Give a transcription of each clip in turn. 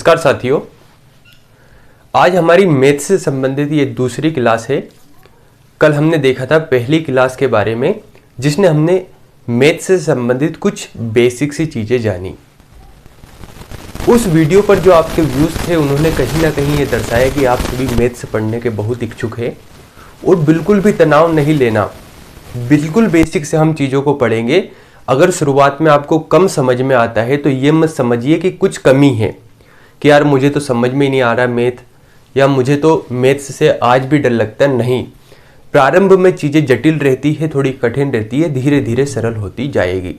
नमस्कार साथियों, आज हमारी मैथ से संबंधित ये दूसरी क्लास है। कल हमने देखा था पहली क्लास के बारे में जिसने हमने मैथ से संबंधित कुछ बेसिक सी चीज़ें जानी। उस वीडियो पर जो आपके व्यूज़ थे उन्होंने कहीं ना कहीं ये दर्शाया कि आप सभी मैथ्स पढ़ने के बहुत इच्छुक हैं और बिल्कुल भी तनाव नहीं लेना, बिल्कुल बेसिक से हम चीज़ों को पढ़ेंगे। अगर शुरुआत में आपको कम समझ में आता है तो ये मत समझिए कि कुछ कमी है कि यार मुझे तो समझ में ही नहीं आ रहा मैथ, या मुझे तो मैथ्स से आज भी डर लगता है। नहीं, प्रारंभ में चीज़ें जटिल रहती है, थोड़ी कठिन रहती है, धीरे धीरे सरल होती जाएगी।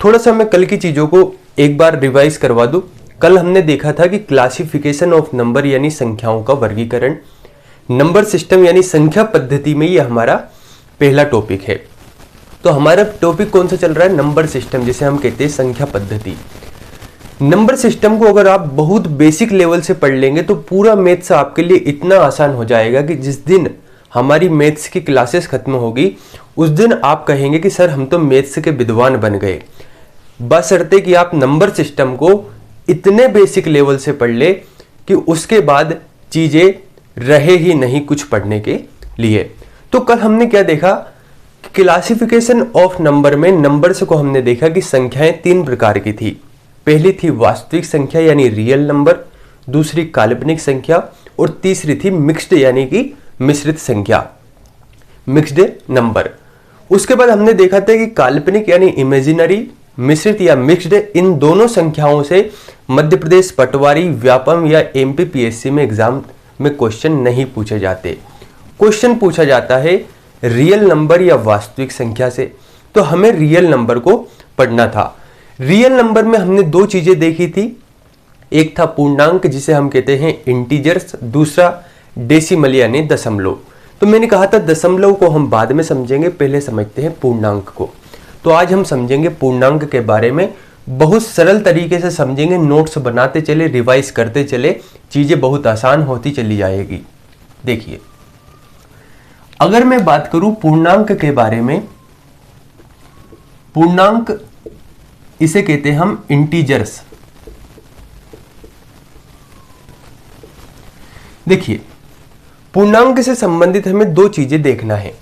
थोड़ा सा मैं कल की चीज़ों को एक बार रिवाइज करवा दूँ। कल हमने देखा था कि क्लासिफिकेशन ऑफ नंबर यानी संख्याओं का वर्गीकरण, नंबर सिस्टम यानी संख्या पद्धति में ये हमारा पहला टॉपिक है। तो हमारा टॉपिक कौन सा चल रहा है? नंबर सिस्टम, जिसे हम कहते हैं संख्या पद्धति। नंबर सिस्टम को अगर आप बहुत बेसिक लेवल से पढ़ लेंगे तो पूरा मैथ्स आपके लिए इतना आसान हो जाएगा कि जिस दिन हमारी मैथ्स की क्लासेस खत्म होगी उस दिन आप कहेंगे कि सर हम तो मैथ्स के विद्वान बन गए। बशर्ते कि आप नंबर सिस्टम को इतने बेसिक लेवल से पढ़ ले कि उसके बाद चीज़ें रहे ही नहीं कुछ पढ़ने के लिए। तो कल हमने क्या देखा? क्लासिफिकेशन ऑफ नंबर में नंबर्स को हमने देखा कि संख्याएं तीन प्रकार की थी। पहली थी वास्तविक संख्या यानी रियल नंबर, दूसरी काल्पनिक संख्या और तीसरी थी मिक्स्ड यानी कि मिश्रित संख्या, मिक्स्ड नंबर। उसके बाद हमने देखा था कि काल्पनिक यानी इमेजिनरी, मिश्रित या मिक्स्ड, इन दोनों संख्याओं से मध्य प्रदेश पटवारी, व्यापम या एमपीपीएससी में एग्जाम में क्वेश्चन नहीं पूछे जाते। क्वेश्चन पूछा जाता है रियल नंबर या वास्तविक संख्या से। तो हमें रियल नंबर को पढ़ना था। रियल नंबर में हमने दो चीजें देखी थी, एक था पूर्णांक जिसे हम कहते हैं इंटीजर्स, दूसरा डेसिमल यानी दशमलव। तो मैंने कहा था दशमलव को हम बाद में समझेंगे, पहले समझते हैं पूर्णांक को। तो आज हम समझेंगे पूर्णांक के बारे में, बहुत सरल तरीके से समझेंगे। नोट्स बनाते चले, रिवाइज करते चले, चीजें बहुत आसान होती चली जाएगी। देखिए, अगर मैं बात करूं पूर्णांक के बारे में, पूर्णांक इसे कहते हैं हम इंटीजर्स। देखिए, पूर्णांक से संबंधित हमें दो चीजें देखना है।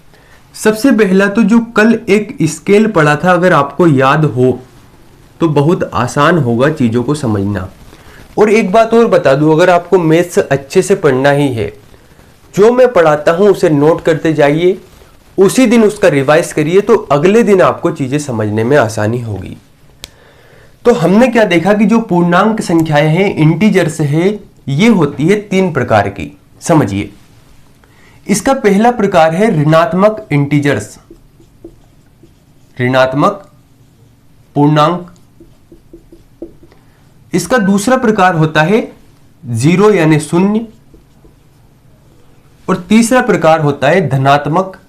सबसे पहला तो जो कल एक स्केल पढ़ा था, अगर आपको याद हो तो बहुत आसान होगा चीजों को समझना। और एक बात और बता दूं, अगर आपको मैथ्स अच्छे से पढ़ना ही है, जो मैं पढ़ाता हूं उसे नोट करते जाइए, उसी दिन उसका रिवाइज करिए, तो अगले दिन आपको चीजें समझने में आसानी होगी। तो हमने क्या देखा कि जो पूर्णांक संख्याएं हैं, इंटीजर्स है, ये होती है तीन प्रकार की। समझिए, इसका पहला प्रकार है ऋणात्मक इंटीजर्स, ऋणात्मक पूर्णांक। इसका दूसरा प्रकार होता है जीरो यानी शून्य, और तीसरा प्रकार होता है धनात्मक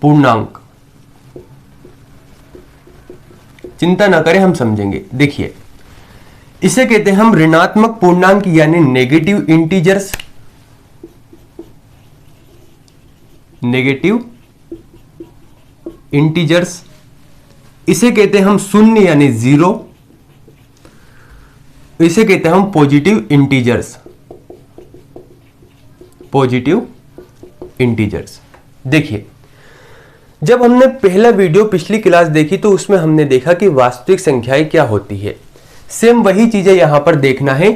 पूर्णांक। चिंता ना करें, हम समझेंगे। देखिए, इसे कहते हैं हम ऋणात्मक पूर्णांक यानी नेगेटिव इंटीजर्स, नेगेटिव इंटीजर्स। इसे कहते हैं हम शून्य यानी जीरो, इसे कहते हैं हम पॉजिटिव इंटीजर्स, पॉजिटिव इंटीजर्स। देखिए, जब हमने पहला वीडियो पिछली क्लास देखी तो उसमें हमने देखा कि वास्तविक संख्याएं क्या होती है। सेम वही चीजें यहां पर देखना है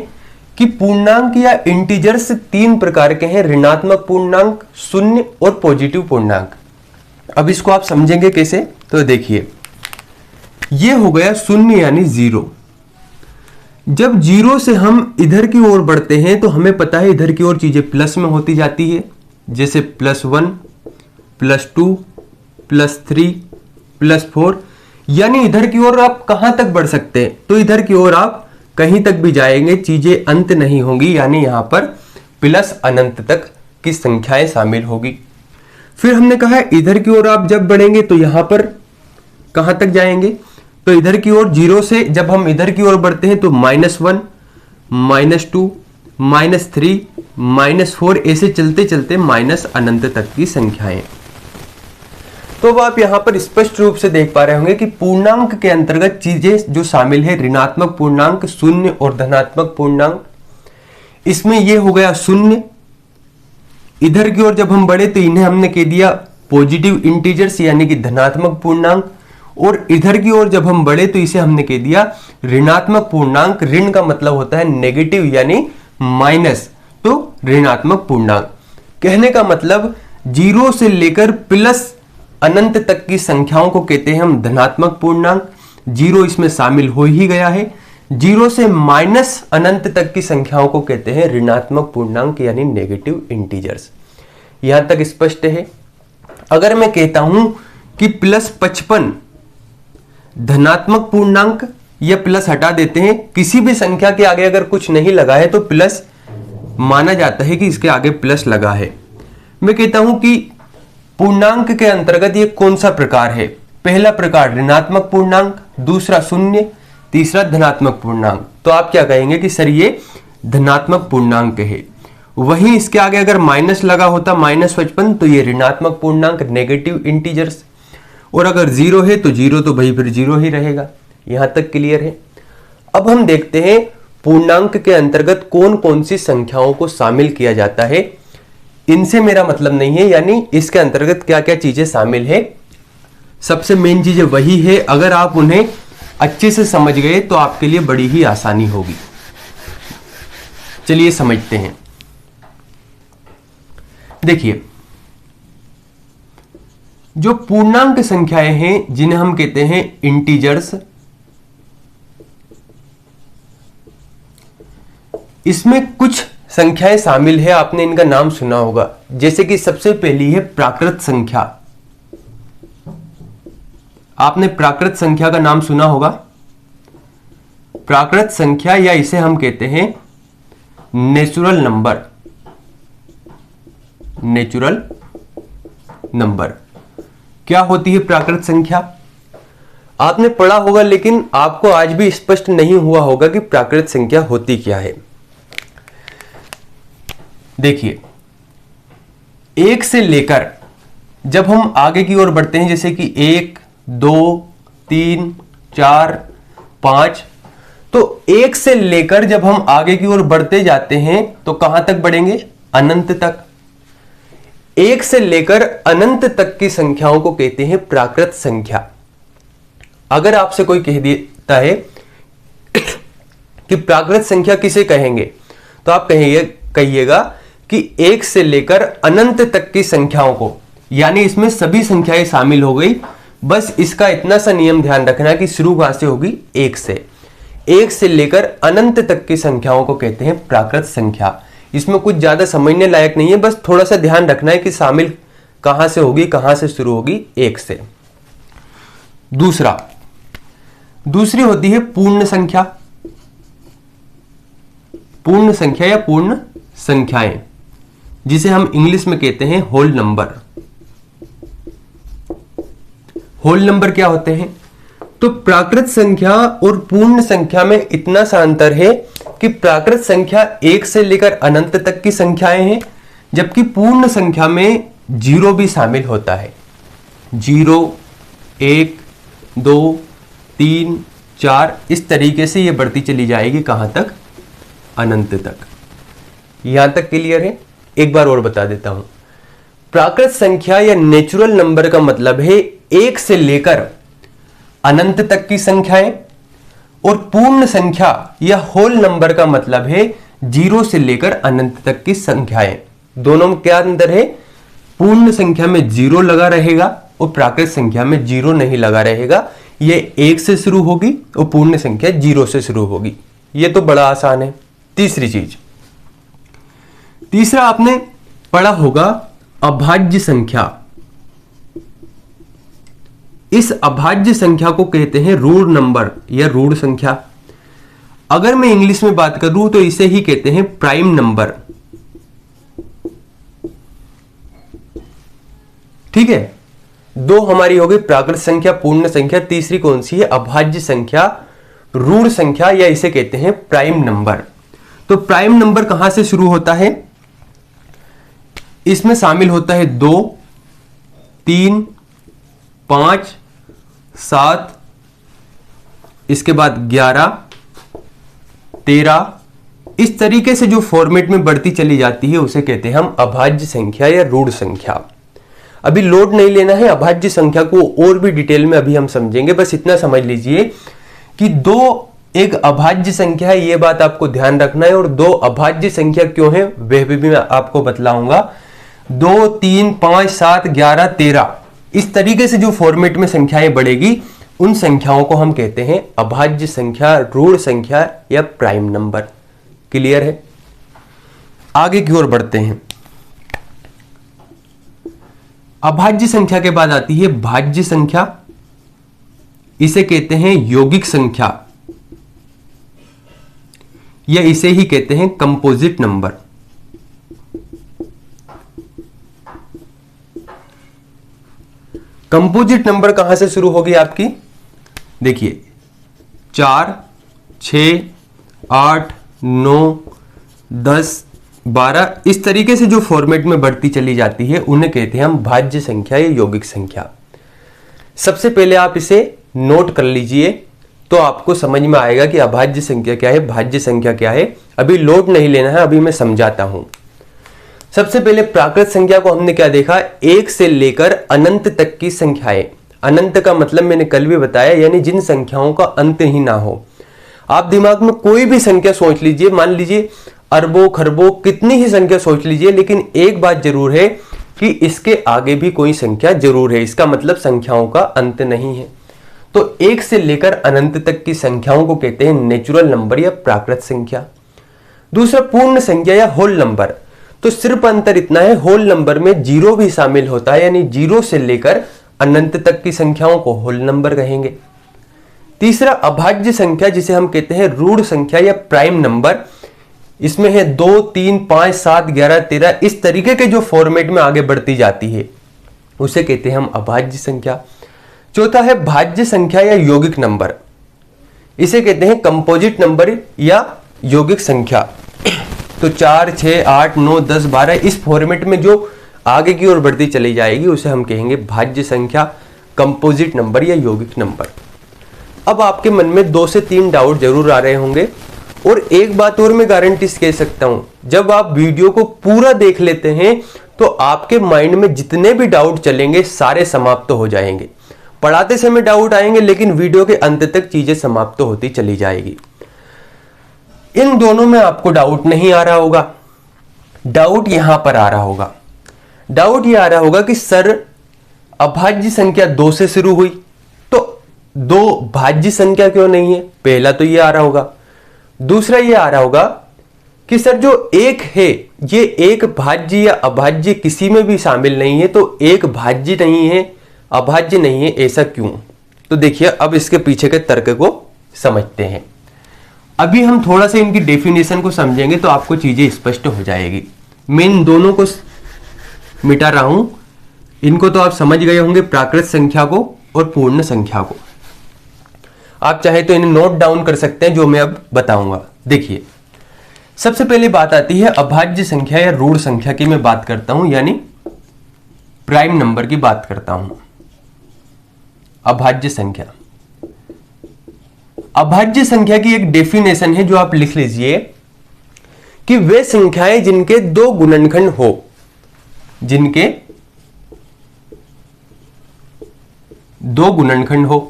कि पूर्णांक या इंटीजर्स तीन प्रकार के हैं, ऋणात्मक पूर्णांक, शून्य और पॉजिटिव पूर्णांक। अब इसको आप समझेंगे कैसे? तो देखिए, यह हो गया शून्य यानी जीरो। जब जीरो से हम इधर की ओर बढ़ते हैं तो हमें पता है इधर की ओर चीजें प्लस में होती जाती है, जैसे +1, +2, +3, +4, यानी इधर की ओर आप कहां तक बढ़ सकते हैं? तो इधर की ओर आप कहीं तक भी जाएंगे, चीजें अंत नहीं होंगी, यानी यहां पर प्लस अनंत तक की संख्याएं शामिल होगी। फिर हमने कहा इधर की ओर आप जब बढ़ेंगे तो यहां पर कहां तक जाएंगे? तो इधर की ओर जीरो से जब हम इधर की ओर बढ़ते हैं तो -1, -2, -3, -4, ऐसे चलते चलते माइनस अनंत तक की संख्याएं। तो अब आप यहां पर स्पष्ट रूप से देख पा रहे होंगे कि पूर्णांक के अंतर्गत चीजें जो शामिल है, ऋणात्मक पूर्णांक, शून्य और धनात्मक पूर्णांक। इसमें ये हो गया शून्य। इधर की ओर जब हम बढ़े तो इन्हें हमने कह दिया पॉजिटिव इंटीजर्स यानी कि धनात्मक पूर्णांक, और इधर की ओर जब हम बढ़े तो इसे हमने कह दिया ऋणात्मक पूर्णांक। ऋण का मतलब होता है नेगेटिव यानी माइनस, तो ऋणात्मक पूर्णांक। कहने का मतलब 0 से लेकर प्लस अनंत तक की संख्याओं को कहते हैं हम धनात्मक पूर्णांक। 0 इसमें शामिल हो ही गया है। 0 से माइनस अनंत तक की संख्याओं को कहते हैं ऋणात्मक पूर्णांक यानी नेगेटिव इंटीजर्स। यहां तक स्पष्ट है। अगर मैं कहता हूं कि +55 धनात्मक पूर्णांक, या प्लस हटा देते हैं, किसी भी संख्या के आगे अगर कुछ नहीं लगा है तो प्लस माना जाता है कि इसके आगे प्लस लगा है। मैं कहता हूं कि पूर्णांक के अंतर्गत ये कौन सा प्रकार है। पहला प्रकार ऋणात्मक पूर्णांक, दूसरा शून्य, तीसरा धनात्मक पूर्णांक। तो आप क्या कहेंगे कि सर ये धनात्मक पूर्णांक है। वहीं इसके आगे अगर माइनस लगा होता -55 तो ये ऋणात्मक पूर्णांक नेगेटिव इंटीजर्स, और अगर 0 है तो 0 तो भाई फिर 0 ही रहेगा। यहां तक क्लियर है। अब हम देखते हैं पूर्णांक के अंतर्गत कौन कौन सी संख्याओं को शामिल किया जाता है। इनसे मेरा मतलब नहीं है, यानी इसके अंतर्गत क्या क्या चीजें शामिल है। सबसे मेन चीजें वही है, अगर आप उन्हें अच्छे से समझ गए तो आपके लिए बड़ी ही आसानी होगी। चलिए समझते हैं। देखिए, जो पूर्णांक संख्याएं हैं जिन्हें हम कहते हैं इंटीजर्स, इसमें कुछ संख्याएं शामिल है। आपने इनका नाम सुना होगा, जैसे कि सबसे पहली है प्राकृत संख्या। आपने प्राकृत संख्या का नाम सुना होगा। प्राकृत संख्या, या इसे हम कहते हैं नेचुरल नंबर। नेचुरल नंबर क्या होती है प्राकृत संख्या? आपने पढ़ा होगा, लेकिन आपको आज भी स्पष्ट नहीं हुआ होगा कि प्राकृत संख्या होती क्या है। देखिए, 1 से लेकर जब हम आगे की ओर बढ़ते हैं, जैसे कि 1, 2, 3, 4, 5, तो 1 से लेकर जब हम आगे की ओर बढ़ते जाते हैं तो कहां तक बढ़ेंगे? अनंत तक। 1 से लेकर अनंत तक की संख्याओं को कहते हैं प्राकृत संख्या। अगर आपसे कोई कह देता है कि प्राकृत संख्या किसे कहेंगे, तो आप कहिएगा कि 1 से लेकर अनंत तक की संख्याओं को, यानी इसमें सभी संख्याएं शामिल हो गई। बस इसका इतना सा नियम ध्यान रखना कि शुरू कहां से होगी? 1 से। 1 से लेकर अनंत तक की संख्याओं को कहते हैं प्राकृत संख्या। इसमें कुछ ज्यादा समझने लायक नहीं है, बस थोड़ा सा ध्यान रखना है कि शामिल कहां से होगी, कहां से शुरू होगी? 1 से। दूसरी होती है पूर्ण संख्या। पूर्ण संख्या या पूर्ण संख्याएं, जिसे हम इंग्लिश में कहते हैं होल नंबर। होल नंबर क्या होते हैं? तो प्राकृत संख्या और पूर्ण संख्या में इतना सा अंतर है कि प्राकृत संख्या 1 से लेकर अनंत तक की संख्याएं हैं, जबकि पूर्ण संख्या में 0 भी शामिल होता है। 0, 1, 2, 3, 4, इस तरीके से ये बढ़ती चली जाएगी। कहां तक? अनंत तक। यहां तक क्लियर है? एक बार और बता देता हूं। प्राकृत संख्या या नेचुरल नंबर का मतलब है 1 से लेकर अनंत तक की संख्याएं, और पूर्ण संख्या या होल नंबर का मतलब है 0 से लेकर अनंत तक की संख्याएं। दोनों में क्या अंतर है? पूर्ण संख्या में 0 लगा रहेगा और प्राकृत संख्या में 0 नहीं लगा रहेगा। ये 1 से शुरू होगी और पूर्ण संख्या 0 से शुरू होगी। ये तो बड़ा आसान है। तीसरा आपने पढ़ा होगा अभाज्य संख्या। इस अभाज्य संख्या को कहते हैं ऋण नंबर या ऋण संख्या। अगर मैं इंग्लिश में बात करूं तो इसे ही कहते हैं प्राइम नंबर। ठीक है, दो हमारी हो गई प्राकृत संख्या, पूर्ण संख्या। तीसरी कौन सी है? अभाज्य संख्या, ऋण संख्या, या इसे कहते हैं प्राइम नंबर। तो प्राइम नंबर कहां से शुरू होता है? इसमें शामिल होता है 2, 3, 5, 7, इसके बाद 11, 13, इस तरीके से जो फॉर्मेट में बढ़ती चली जाती है उसे कहते हैं हम अभाज्य संख्या या रूढ़ संख्या। अभी लोड नहीं लेना है, अभाज्य संख्या को और भी डिटेल में अभी हम समझेंगे। बस इतना समझ लीजिए कि 2 एक अभाज्य संख्या है, यह बात आपको ध्यान रखना है। और 2 अभाज्य संख्या क्यों है वह भी मैं आपको बतलाऊंगा। 2, 3, 5, 7, 11, 13 इस तरीके से जो फॉर्मेट में संख्याएं बढ़ेगी उन संख्याओं को हम कहते हैं अभाज्य संख्या, रूढ़ संख्या या प्राइम नंबर। क्लियर है? आगे की ओर बढ़ते हैं। अभाज्य संख्या के बाद आती है भाज्य संख्या, इसे कहते हैं यौगिक संख्या या इसे ही कहते हैं कंपोजिट नंबर। कंपोजिट नंबर कहां से शुरू होगी आपकी? देखिए 4, 6, 8, 9, 10, 12 इस तरीके से जो फॉर्मेट में बढ़ती चली जाती है उन्हें कहते हैं हम भाज्य संख्या या यौगिक संख्या। सबसे पहले आप इसे नोट कर लीजिए तो आपको समझ में आएगा कि अभाज्य संख्या क्या है, भाज्य संख्या क्या है। अभी लोड नहीं लेना है, अभी मैं समझाता हूं। सबसे पहले प्राकृत संख्या को हमने क्या देखा? 1 से लेकर अनंत तक की संख्याएं। अनंत का मतलब मैंने कल भी बताया, यानी जिन संख्याओं का अंत ही ना हो। आप दिमाग में कोई भी संख्या सोच लीजिए, मान लीजिए अरबों खरबों कितनी ही संख्या सोच लीजिए, लेकिन एक बात जरूर है कि इसके आगे भी कोई संख्या जरूर है। इसका मतलब संख्याओं का अंत नहीं है। तो 1 से लेकर अनंत तक की संख्याओं को कहते हैं नेचुरल नंबर या प्राकृत संख्या। दूसरा पूर्ण संख्या या होल नंबर। तो सिर्फ अंतर इतना है, होल नंबर में 0 भी शामिल होता है, यानी 0 से लेकर अनंत तक की संख्याओं को होल नंबर कहेंगे। तीसरा अभाज्य संख्या जिसे हम कहते हैं रूढ़ संख्या या प्राइम नंबर। इसमें है 2, 3, 5, 7, 11, 13 इस तरीके के जो फॉर्मेट में आगे बढ़ती जाती है उसे कहते हैं हम अभाज्य संख्या। चौथा है भाज्य संख्या या यौगिक नंबर, इसे कहते हैं कंपोजिट नंबर या यौगिक संख्या। तो 4, 6, 8, 9, 10, 12 इस फॉर्मेट में जो आगे की ओर बढ़ती चली जाएगी उसे हम कहेंगे भाज्य संख्या, कंपोजिट नंबर या यौगिक नंबर। अब आपके मन में 2 से 3 डाउट जरूर आ रहे होंगे, और एक बात और मैं गारंटी से कह सकता हूं, जब आप वीडियो को पूरा देख लेते हैं तो आपके माइंड में जितने भी डाउट चलेंगे सारे समाप्त हो जाएंगे। पढ़ाते समय डाउट आएंगे लेकिन वीडियो के अंत तक चीजें समाप्त होती चली जाएगी। इन दोनों में आपको डाउट नहीं आ रहा होगा, डाउट यहां पर आ रहा होगा। डाउट यह आ रहा होगा कि सर अभाज्य संख्या 2 से शुरू हुई तो 2 भाज्य संख्या क्यों नहीं है? पहला तो यह आ रहा होगा। दूसरा यह आ रहा होगा कि सर जो 1 है ये एक भाज्य या अभाज्य किसी में भी शामिल नहीं है, तो एक भाज्य नहीं है अभाज्य नहीं है, ऐसा क्यों? तो देखिए अब इसके पीछे के तर्क को समझते हैं। अभी हम थोड़ा सा इनकी डेफिनेशन को समझेंगे तो आपको चीजें स्पष्ट हो जाएगी। मैं इन दोनों को मिटा रहा हूं, इनको तो आप समझ गए होंगे, प्राकृत संख्या को और पूर्ण संख्या को। आप चाहे तो इन्हें नोट डाउन कर सकते हैं जो मैं अब बताऊंगा। देखिए सबसे पहले बात आती है अभाज्य संख्या या रूढ़ संख्या की मैं बात करता हूं, यानी प्राइम नंबर की बात करता हूं। अभाज्य संख्या, अभाज्य संख्या की एक डेफिनेशन है जो आप लिख लीजिए कि वे संख्याएं जिनके 2 गुणनखंड हो, जिनके 2 गुणनखंड हो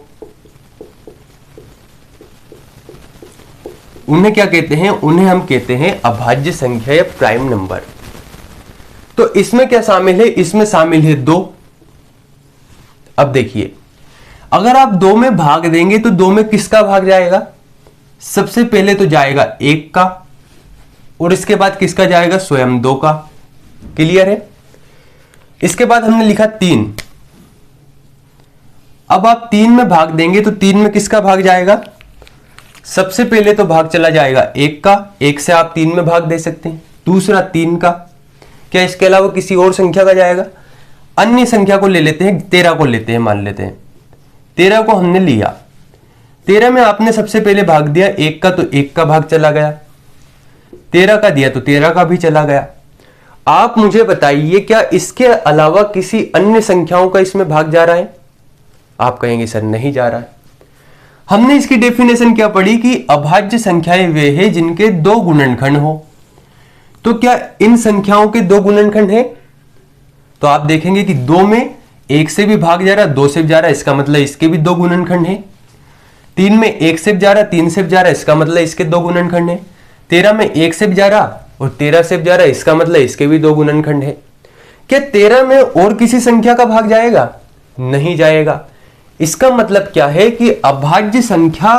उन्हें क्या कहते हैं? उन्हें हम कहते हैं अभाज्य संख्या या प्राइम नंबर। तो इसमें क्या शामिल है? इसमें शामिल है 2। अब देखिए अगर आप 2 में भाग देंगे तो 2 में किसका भाग जाएगा? सबसे पहले तो जाएगा 1 का, और इसके बाद किसका जाएगा? स्वयं 2 का। क्लियर है? इसके बाद हमने लिखा 3। अब आप 3 में भाग देंगे तो 3 में किसका भाग जाएगा? सबसे पहले तो भाग चला जाएगा 1 का, 1 से आप 3 में भाग दे सकते हैं। दूसरा 3 का, क्या इसके अलावा किसी और संख्या का जाएगा? अन्य संख्या को ले लेते हैं, 13 को लेते हैं, मान लेते हैं 13 को हमने लिया। 13 में आपने सबसे पहले भाग दिया 1 का, तो 1 का भाग चला गया। 13 का दिया तो 13 का भी चला गया। आप मुझे बताइए क्या इसके अलावा किसी अन्य संख्याओं का इसमें भाग जा रहा है? आप कहेंगे सर नहीं जा रहा है। हमने इसकी डेफिनेशन क्या पढ़ी कि अभाज्य संख्याएं वे हैं जिनके दो गुणनखंड हो। तो क्या इन संख्याओं के दो गुणनखंड हैं? तो आप देखेंगे कि 2 में 1 से भी भाग जा रहा, 2 से भी जा रहा, इसका मतलब इसके भी दो गुणनखंड हैं। 3 में 1 से भी जा रहा, 3 से भी जा रहा, इसका मतलब इसके दो गुणनखंड हैं। 13 में 1 से भी जा रहा और 13 से भी जा रहा, इसका मतलब इसके भी दो गुणनखंड है। क्या 13 में और किसी संख्या का भाग जाएगा? नहीं जाएगा। इसका मतलब क्या है कि अभाज्य संख्या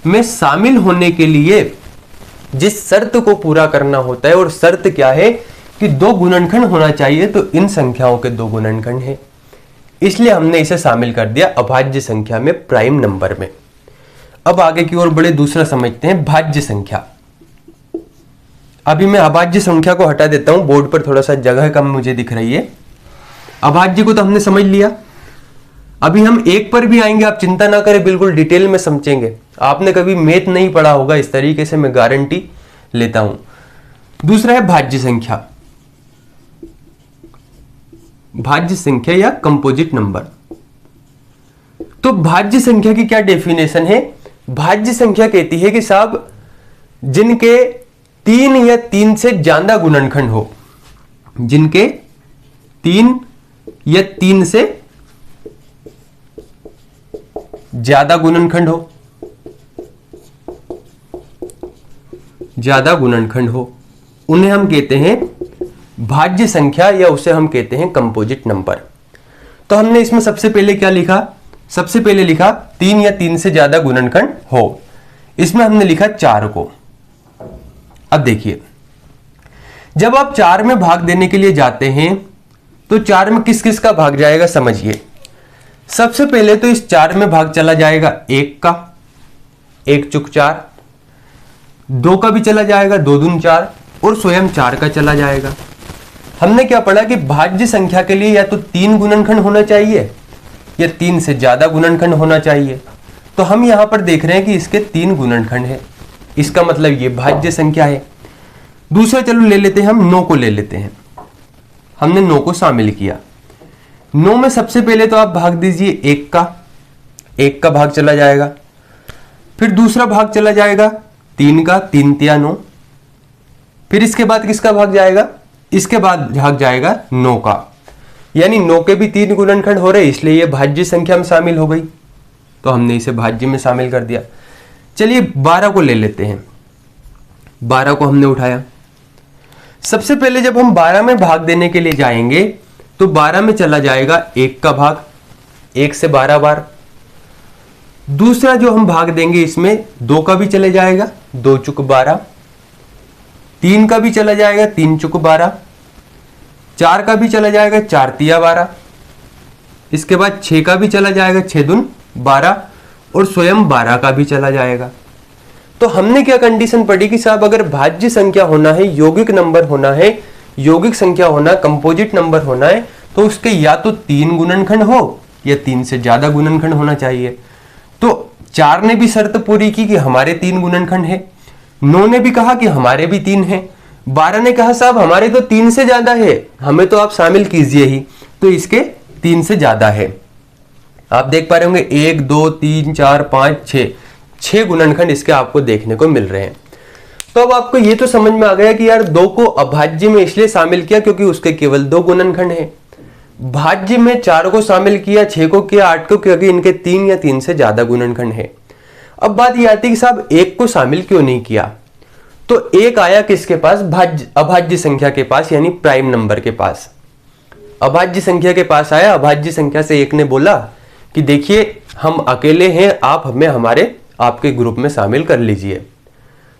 में शामिल होने के लिए जिस शर्त को पूरा करना होता है, और शर्त क्या है कि दो गुणनखंड होना चाहिए, तो इन संख्याओं के दो गुणनखंड है, इसलिए हमने इसे शामिल कर दिया अभाज्य संख्या में, प्राइम नंबर में। अब आगे की ओर बड़े दूसरा समझते हैं, भाज्य संख्या। अभी मैं अभाज्य संख्या को हटा देता हूं, बोर्ड पर थोड़ा सा जगह कम मुझे दिख रही है। अभाज्य को तो हमने समझ लिया, अभी हम एक पर भी आएंगे, आप चिंता ना करें, बिल्कुल डिटेल में समझेंगे। आपने कभी मैथ नहीं पढ़ा होगा इस तरीके से, मैं गारंटी लेता हूं। दूसरा है भाज्य संख्या। भाज्य संख्या या कंपोजिट नंबर। तो भाज्य संख्या की क्या डेफिनेशन है? भाज्य संख्या कहती है कि साहब जिनके 3 या 3 से ज्यादा गुणनखंड हो, जिनके 3 या 3 से ज्यादा गुणनखंड हो, ज्यादा गुणनखंड हो, उन्हें हम कहते हैं भाज्य संख्या, या उसे हम कहते हैं कंपोजिट नंबर। तो हमने इसमें सबसे पहले क्या लिखा? सबसे पहले लिखा 3 या 3 से ज्यादा गुणनखंड हो, इसमें हमने लिखा 4 को। अब देखिए, जब आप 4 में भाग देने के लिए जाते हैं तो 4 में किस किस का भाग जाएगा समझिए। सबसे पहले तो इस 4 में भाग चला जाएगा 1 का, 1 चुक 4, 2 का भी चला जाएगा, 2 दून 4, और स्वयं 4 का चला जाएगा। हमने क्या पढ़ा कि भाज्य संख्या के लिए या तो 3 गुणनखंड होना चाहिए या 3 से ज्यादा गुणनखंड होना चाहिए। तो हम यहां पर देख रहे हैं कि इसके 3 गुणनखंड है, इसका मतलब ये भाज्य संख्या है। दूसरा चलो ले लेते हैं, हम 9 को ले लेते हैं। हमने 9 को शामिल किया। 9 में सबसे पहले तो आप भाग दीजिए 1 का, 1 का भाग चला जाएगा, फिर दूसरा भाग चला जाएगा 3 का, 3 तिया 9, फिर इसके बाद किसका भाग जाएगा? इसके बाद भाग जाएगा 9 का, यानी 9 के भी 3 गुणनखंड हो रहे, इसलिए ये भाज्य संख्या में शामिल हो गई, तो हमने इसे भाज्य में शामिल कर दिया। चलिए 12 को ले लेते हैं। 12 को हमने उठाया। सबसे पहले जब हम 12 में भाग देने के लिए जाएंगे तो 12 में चला जाएगा 1 का भाग, 1 से 12 बार। दूसरा जो हम भाग देंगे इसमें 2 का भी चले जाएगा, 2 चुक 12, 3 का भी चला जाएगा, 3 चुक 12, 4 का भी चला जाएगा, 4 तिया 12, इसके बाद 6 का भी चला जाएगा, 6 दून 12, और स्वयं 12 का भी चला जाएगा। तो हमने क्या कंडीशन पढ़ी कि साहब अगर भाज्य संख्या होना है, यौगिक नंबर होना है, यौगिक संख्या होना, कंपोजिट नंबर होना है, तो उसके या तो 3 गुणनखंड हो या 3 से ज्यादा गुणनखंड होना चाहिए। तो 4 ने भी शर्त पूरी की कि हमारे 3 गुणनखंड है, 9 ने भी कहा कि हमारे भी 3 है, 12 ने कहा साहब हमारे तो 3 से ज्यादा है, हमें तो आप शामिल कीजिए ही, तो इसके 3 से ज्यादा है। आप देख पा रहे होंगे 1 2 3 4 5 6 गुणनखंड इसके आपको देखने को मिल रहे हैं। तो अब आपको ये तो समझ में आ गया कि यार 2 को अभाज्य में इसलिए शामिल किया क्योंकि उसके केवल 2 गुणनखंड हैं। भाज्य में 4 को शामिल किया, 6 को किया, 8 को, क्योंकि इनके 3 या 3 से ज्यादा गुणनखंड है। अब बात ये आती है कि साहब 1 को शामिल क्यों नहीं किया? तो 1 आया किसके पास? अभाज्य संख्या के पास, यानी प्राइम नंबर के पास। अभाज्य संख्या के पास आया। अभाज्य संख्या से 1 ने बोला कि देखिए हम अकेले हैं, आप हमें हमारे आपके ग्रुप में शामिल कर लीजिए।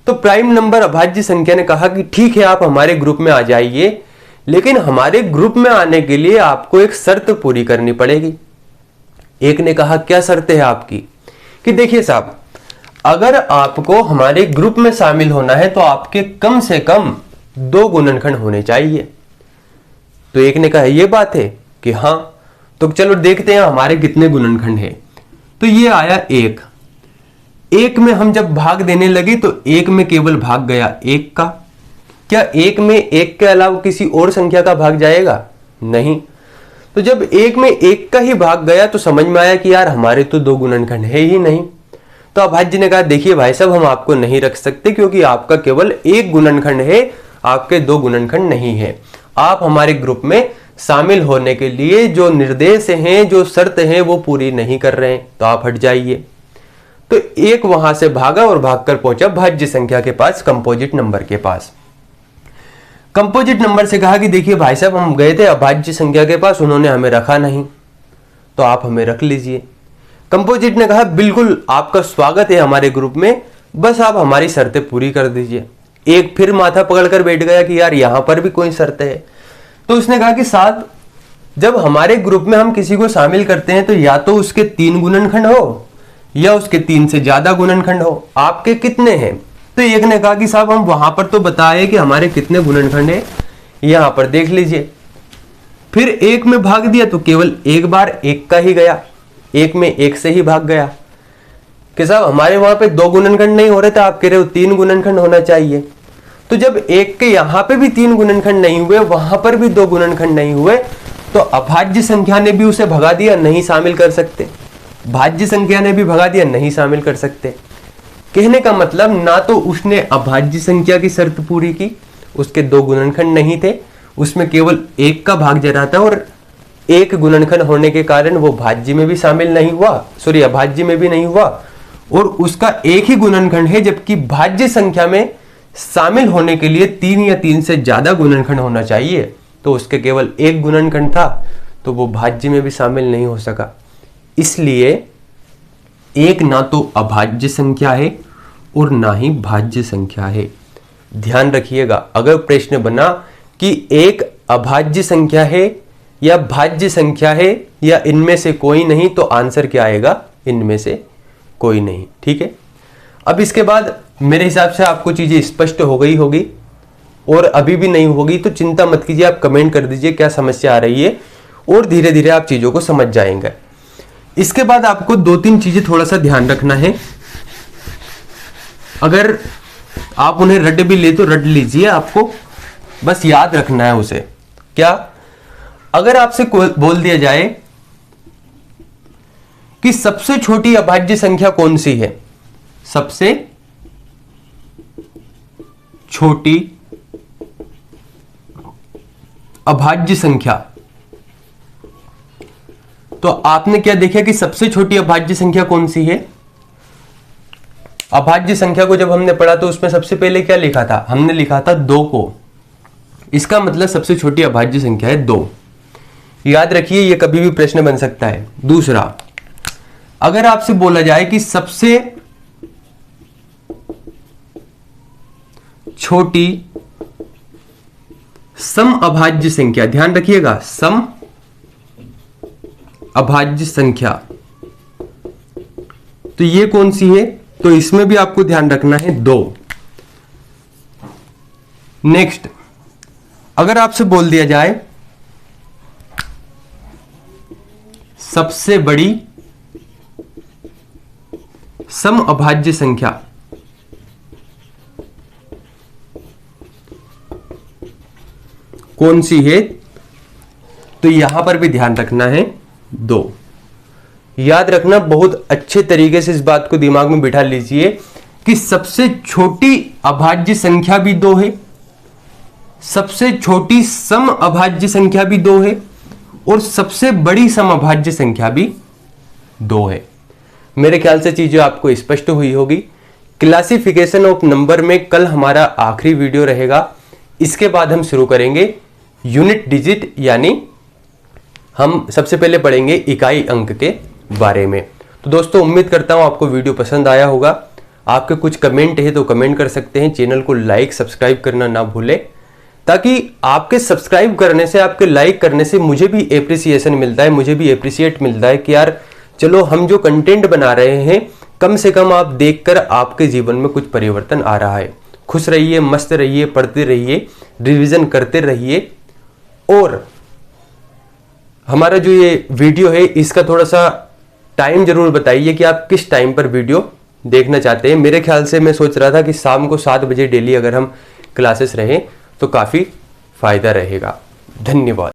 तो प्राइम नंबर अभाज्य संख्या ने कहा कि ठीक है आप हमारे ग्रुप में आ जाइए, लेकिन हमारे ग्रुप में आने के लिए आपको एक शर्त पूरी करनी पड़ेगी। 1 ने कहा क्या शर्त है आपकी? कि देखिए साहब अगर आपको हमारे ग्रुप में शामिल होना है तो आपके कम से कम 2 गुणनखंड होने चाहिए। तो 1 ने कहा ये बात है कि हाँ, तो चलो देखते हैं हमारे कितने गुणनखंड है। तो ये आया 1 में हम जब भाग देने लगे तो 1 में केवल भाग गया 1 का। क्या 1 में 1 के अलावा किसी और संख्या का भाग जाएगा? नहीं। तो जब एक में एक का ही भाग गया तो समझ में आया कि यार हमारे तो दो गुणनखंड है ही नहीं। तो अभाज्य ने कहा देखिए भाई साहब हम आपको नहीं रख सकते क्योंकि आपका केवल एक गुणनखंड है, आपके दो गुणनखंड नहीं है। आप हमारे ग्रुप में शामिल होने के लिए जो निर्देश हैं, जो शर्त हैं वो पूरी नहीं कर रहे हैं, तो आप हट जाइए। तो एक वहां से भागा और भागकर पहुंचा भाज्य संख्या के पास, कंपोजिट नंबर के पास। कंपोजिट नंबर से कहा कि देखिए भाई साहब हम गए थे अभाज्य संख्या के पास, उन्होंने हमें रखा नहीं, तो आप हमें रख लीजिए। कंपोजिट ने कहा बिल्कुल आपका स्वागत है हमारे ग्रुप में, बस आप हमारी शर्तें पूरी कर दीजिए। एक फिर माथा पकड़कर बैठ गया कि यार यहां पर भी कोई शर्त है। तो उसने कहा कि साहब जब हमारे ग्रुप में हम किसी को शामिल करते हैं तो या तो उसके 3 गुणनखंड हो या उसके 3 से ज्यादा गुणनखंड हो, आपके कितने हैं? तो एक ने कहा कि साहब हम वहां पर तो बताए कि हमारे कितने गुणनखंड हैं, यहां पर देख लीजिए। फिर एक में भाग दिया तो केवल एक बार एक का ही गया, एक में एक से ही भाग गया कि साहब हमारे वहां पे 2 गुणनखंड नहीं हो रहे थे, आप कह रहे हो 3 गुणनखंड होना चाहिए। तो जब एक के यहां पे भी 3 गुणनखंड नहीं हुए, वहां पर भी 2 गुणनखंड नहीं हुए, तो अभाज्य संख्या ने भी उसे भगा दिया, नहीं शामिल कर सकते। भाज्य संख्या ने भी भगा दिया, नहीं शामिल कर सकते। कहने का मतलब ना तो उसने अभाज्य संख्या की शर्त पूरी की, उसके 2 गुणनखंड नहीं थे, उसमें केवल एक का भाग जरा था और एक गुणनखंड होने के कारण वो भाज्य में भी शामिल नहीं हुआ, सॉरी अभाज्य में भी नहीं हुआ, और उसका एक ही गुणनखंड है, जबकि भाज्य संख्या में शामिल होने के लिए 3 या 3 से ज्यादा गुणनखंड होना चाहिए, तो उसके केवल एक गुणनखंड था, तो वो भाज्य में भी शामिल नहीं हो सका। इसलिए एक ना तो अभाज्य संख्या है और ना ही भाज्य संख्या है। ध्यान रखिएगा, अगर प्रश्न बना कि एक अभाज्य संख्या है या भाज्य संख्या है या इनमें से कोई नहीं, तो आंसर क्या आएगा? इनमें से कोई नहीं। ठीक है, अब इसके बाद मेरे हिसाब से आपको चीजें स्पष्ट हो गई होगी, और अभी भी नहीं होगी तो चिंता मत कीजिए, आप कमेंट कर दीजिए क्या समस्या आ रही है, और धीरे धीरे आप चीजों को समझ जाएंगे। इसके बाद आपको 2-3 चीजें थोड़ा सा ध्यान रखना है। अगर आप उन्हें रट भी ले तो रट लीजिए, आपको बस याद रखना है उसे। क्या? अगर आपसे बोल दिया जाए कि सबसे छोटी अभाज्य संख्या कौन सी है, सबसे छोटी अभाज्य संख्या, तो आपने क्या देखा कि सबसे छोटी अभाज्य संख्या कौन सी है? अभाज्य संख्या को जब हमने पढ़ा तो उसमें सबसे पहले क्या लिखा था? हमने लिखा था 2 को। इसका मतलब सबसे छोटी अभाज्य संख्या है 2। याद रखिए, यह कभी भी प्रश्न बन सकता है। दूसरा, अगर आपसे बोला जाए कि सबसे छोटी सम अभाज्य संख्या, ध्यान रखिएगा सम अभाज्य संख्या, तो ये कौन सी है? तो इसमें भी आपको ध्यान रखना है 2। नेक्स्ट, अगर आपसे बोल दिया जाए सबसे बड़ी सम अभाज्य संख्या, कौन सी है? तो यहां पर भी ध्यान रखना है 2। याद रखना, बहुत अच्छे तरीके से इस बात को दिमाग में बिठा लीजिए कि सबसे छोटी अभाज्य संख्या भी 2 है, सबसे छोटी सम अभाज्य संख्या भी 2 है, और सबसे बड़ी सम अभाज्य संख्या भी 2 है। मेरे ख्याल से चीजें आपको स्पष्ट हुई होगी। क्लासिफिकेशन ऑफ नंबर में कल हमारा आखिरी वीडियो रहेगा। इसके बाद हम शुरू करेंगे यूनिट डिजिट, यानी हम सबसे पहले पढ़ेंगे इकाई अंक के बारे में। तो दोस्तों, उम्मीद करता हूं आपको वीडियो पसंद आया होगा। आपके कुछ कमेंट है तो कमेंट कर सकते हैं। चैनल को लाइक सब्सक्राइब करना ना भूलें, ताकि आपके सब्सक्राइब करने से, आपके लाइक करने से मुझे भी एप्रिसिएशन मिलता है, मुझे भी एप्रिसिएट मिलता है कि यार चलो हम जो कंटेंट बना रहे हैं, कम से कम आप देखकर आपके जीवन में कुछ परिवर्तन आ रहा है। खुश रहिए, मस्त रहिए, पढ़ते रहिए, रिवीजन करते रहिए, और हमारा जो ये वीडियो है इसका थोड़ा सा टाइम जरूर बताइए कि आप किस टाइम पर वीडियो देखना चाहते हैं। मेरे ख्याल से मैं सोच रहा था कि शाम को 7 बजे डेली अगर हम क्लासेस रहें तो काफ़ी फायदा रहेगा। धन्यवाद।